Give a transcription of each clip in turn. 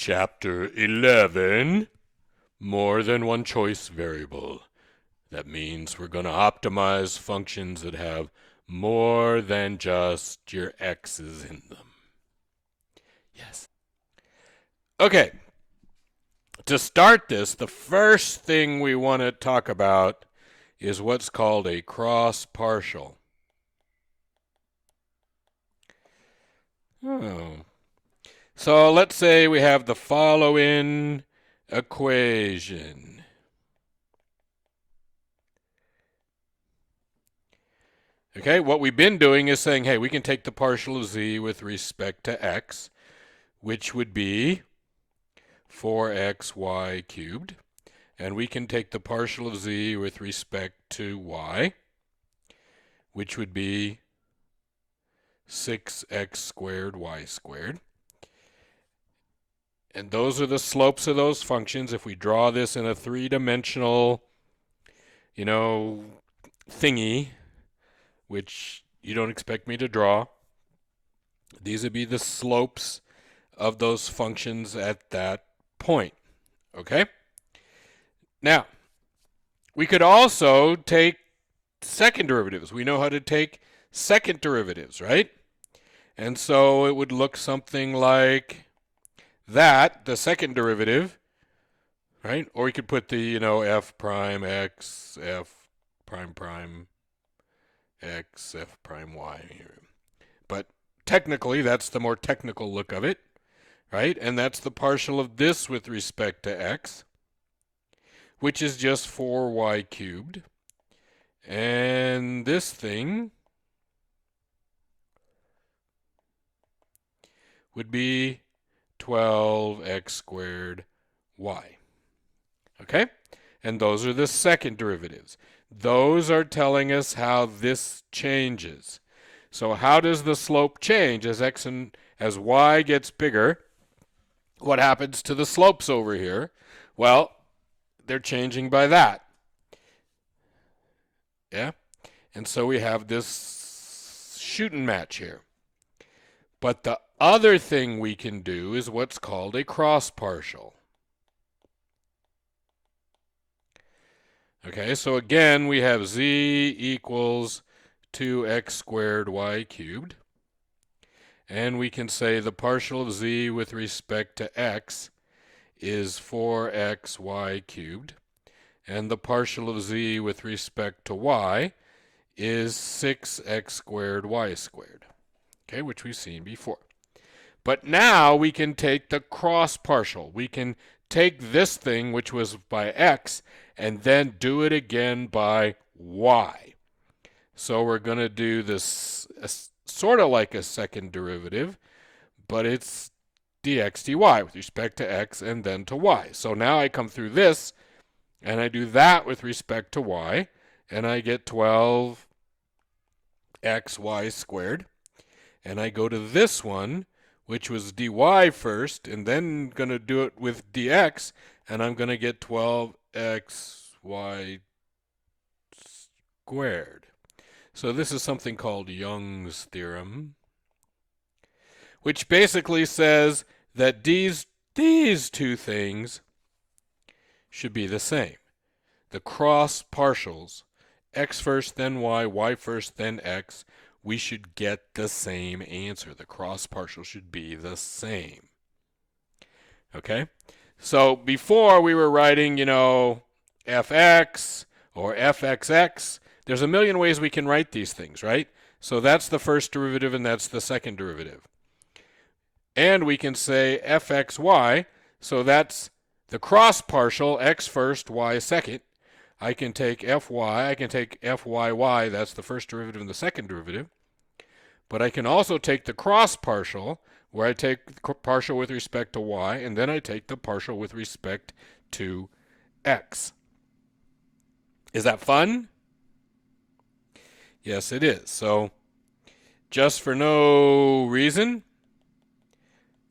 Chapter 11, more than one choice variable. That means we're going to optimize functions that have more than just your x's in them. Yes. Okay. To start this, the first thing we want to talk about is what's called a cross partial. So let's say we have the following equation. Okay, what we've been doing is saying, hey, we can take the partial of z with respect to x, which would be 4xy cubed. And we can take the partial of z with respect to y, which would be 6x squared y squared. And those are the slopes of those functions. If we draw this in a three-dimensional, thingy, which you don't expect me to draw, these would be the slopes of those functions at that point. Okay? Now, we could also take second derivatives. We know how to take second derivatives, right? And so it would look something like that, the second derivative, right? Or we could put the, f prime x, f prime prime x, f prime y here. But technically, that's the more technical look of it, right? And that's the partial of this with respect to x, which is just 4y cubed. And this thing would be 12x squared y. Okay? And those are the second derivatives. Those are telling us how this changes. So how does the slope change as y gets bigger? What happens to the slopes over here? Well, they're changing by that. Yeah? And so we have this shooting match here. But the other thing we can do is what's called a cross partial. Okay, so again, we have z equals 2x squared y cubed. And we can say the partial of z with respect to x is 4xy cubed. And the partial of z with respect to y is 6x squared y squared. Okay, which we've seen before. But now we can take the cross partial. We can take this thing, which was by x, and then do it again by y. So we're going to do this sort of like a second derivative, but it's dx dy with respect to x and then to y. So now I come through this, and I do that with respect to y, and I get 12xy squared. And I go to this one, which was dy first, and then going to do it with dx, and I'm going to get 12xy squared. So this is something called Young's theorem, which basically says that these two things should be the same. The cross partials, x first, then y first, then x, we should get the same answer. The cross partial should be the same. Okay? So before we were writing, fx or fxx. There's a million ways we can write these things, right? So that's the first derivative and that's the second derivative. And we can say fxy, so that's the cross partial, x first, y second. I can take fy, I can take fyy, that's the first derivative and the second derivative. But I can also take the cross partial, where I take the partial with respect to y, and then I take the partial with respect to x. Is that fun? Yes, it is. So, just for no reason,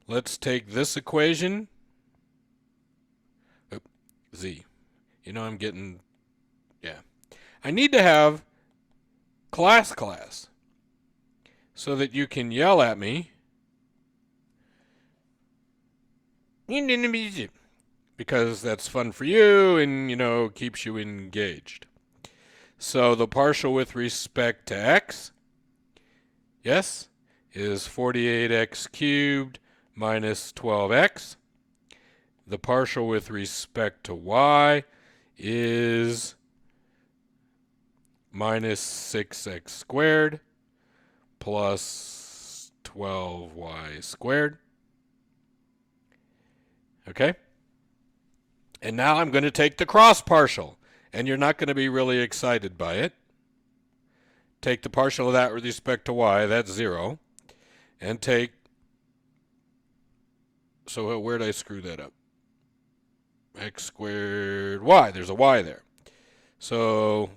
let's take this equation. Z. I'm getting... Yeah. I need to have class so that you can yell at me because that's fun for you and, you know, keeps you engaged. So the partial with respect to x, yes, is 48x cubed minus 12x. The partial with respect to y is minus 6x squared plus 12y squared. Okay? And now I'm going to take the cross partial. And you're not going to be really excited by it. Take the partial of that with respect to y, that's 0. And take, so where did I screw that up? X squared y, there's a y there. So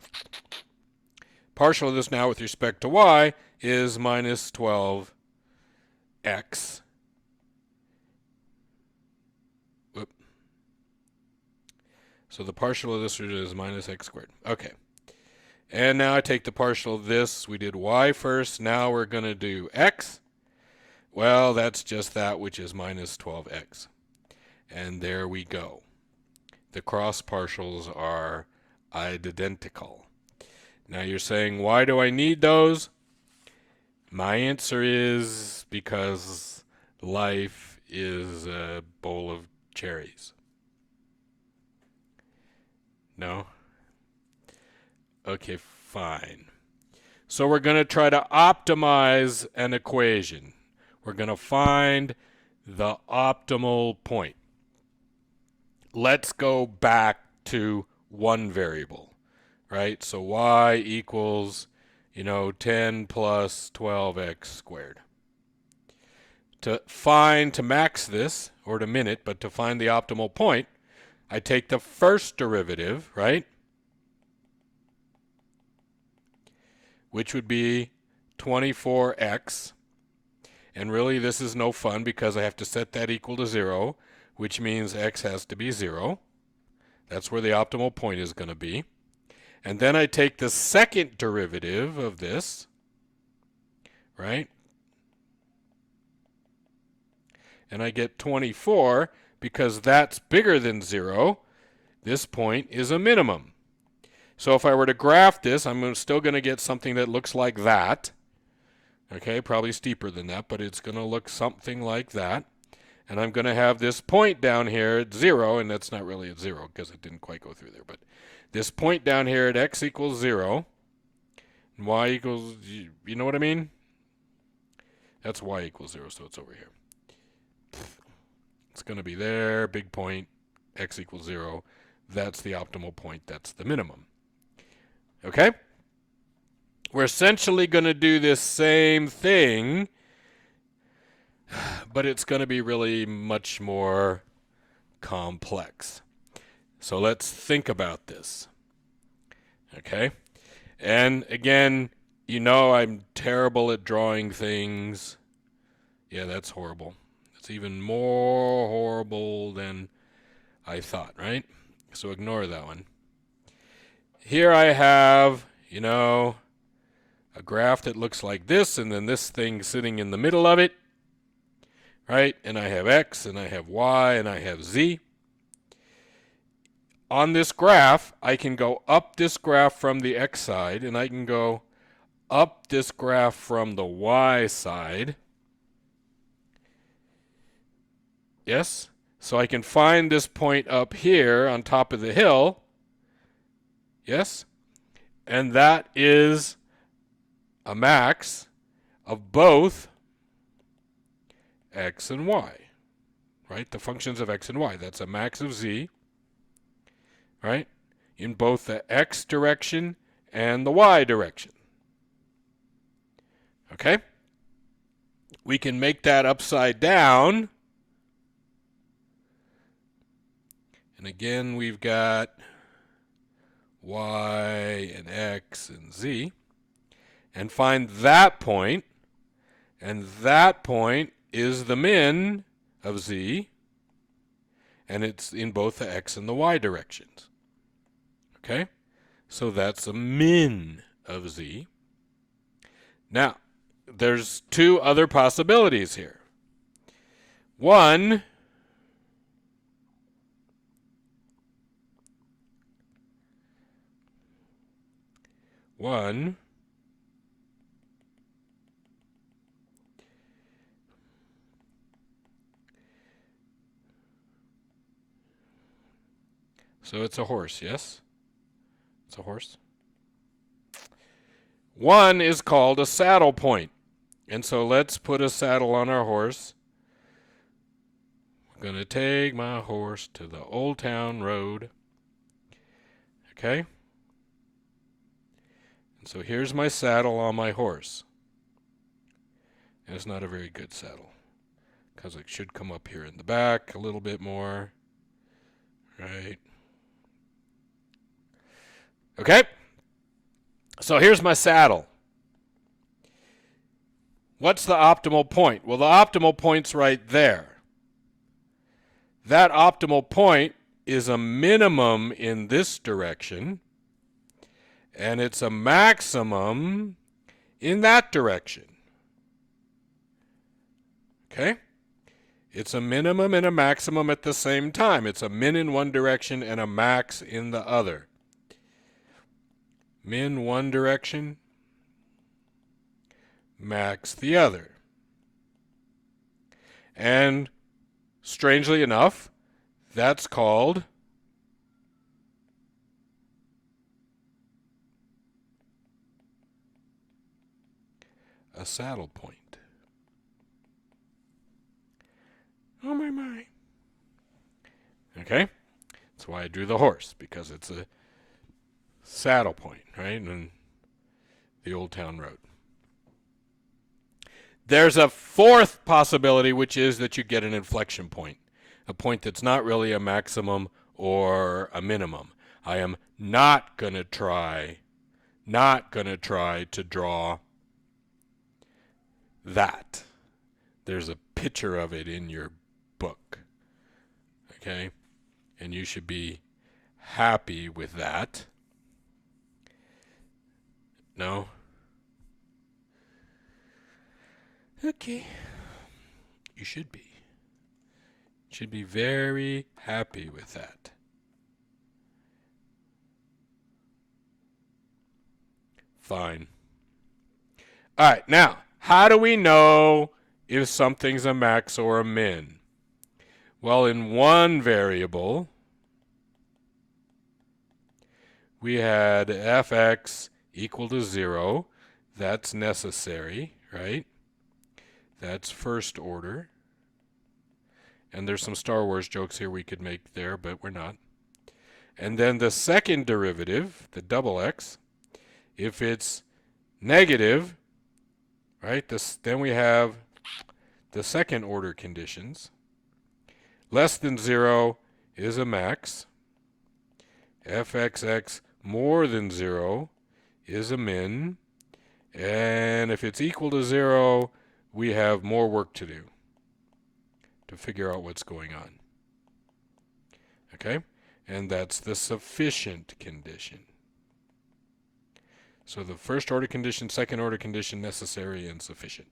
partial of this now with respect to y is minus 12x. Whoop. So the partial of this is minus x squared. Okay. And now I take the partial of this. We did y first. Now we're going to do x. Well, that's just that, which is minus 12x. And there we go. The cross partials are identical. Now you're saying, why do I need those? My answer is because life is a bowl of cherries. No? Okay, fine. So we're going to try to optimize an equation. We're going to find the optimal point. Let's go back to one variable, right? So y equals, 10 plus 12x squared. To max this, or to min it, but to find the optimal point, I take the first derivative, right? Which would be 24x. And really this is no fun because I have to set that equal to 0, which means x has to be 0. That's where the optimal point is going to be. And then I take the second derivative of this, right? And I get 24 because that's bigger than 0. This point is a minimum. So if I were to graph this, I'm still going to get something that looks like that. Okay, probably steeper than that, but it's going to look something like that. And I'm going to have this point down here at 0, and that's not really at 0 because it didn't quite go through there. But this point down here at x equals 0, and y equals, you know what I mean? That's y equals 0, so it's over here. It's going to be there, big point, x equals 0. That's the optimal point. That's the minimum. Okay? We're essentially going to do this same thing, but it's going to be really much more complex. So let's think about this. Okay? And again, I'm terrible at drawing things. Yeah, that's horrible. It's even more horrible than I thought, right? So ignore that one. Here I have, a graph that looks like this, and then this thing sitting in the middle of it, right? And I have x, and I have y, and I have z. On this graph, I can go up this graph from the x side, and I can go up this graph from the y side. Yes? So I can find this point up here on top of the hill. Yes? And that is a max of both x and y, right? The functions of x and y. That's a max of z, right? In both the x direction and the y direction. Okay? We can make that upside down. And again, we've got y and x and z. And find that point, and that point is the min of z, and it's in both the x and the y directions. Okay? So that's a min of z. Now, there's two other possibilities here. One 1 So it's a horse, yes? It's a horse. 1 is called a saddle point. And so let's put a saddle on our horse. I'm going to take my horse to the Old Town Road. Okay? And so here's my saddle on my horse. And it's not a very good saddle, because it should come up here in the back a little bit more. Right? Okay? So here's my saddle. What's the optimal point? Well, the optimal point's right there. That optimal point is a minimum in this direction, and it's a maximum in that direction. Okay? It's a minimum and a maximum at the same time. It's a min in one direction and a max in the other. Min one direction, max the other. And strangely enough, that's called a saddle point. Oh my. Okay? That's why I drew the horse, because it's a saddle point, right? And the Old Town Road. There's a fourth possibility, which is that you get an inflection point, a point that's not really a maximum or a minimum. I am not going to try to draw that. There's a picture of it in your book, okay? And you should be happy with that. No? Okay. You should be. Should be very happy with that. Fine. All right, now, how do we know if something's a max or a min? Well, in one variable, we had fx equal to 0. That's necessary, right? That's first order. And there's some Star Wars jokes here we could make there, but we're not. And then the second derivative, the double x, if it's negative, right, then we have the second order conditions. Less than 0 is a max. fxx more than 0 is a min. And if it's equal to 0, we have more work to do to figure out what's going on. Okay? And that's the sufficient condition. So the first order condition, second order condition, necessary and sufficient.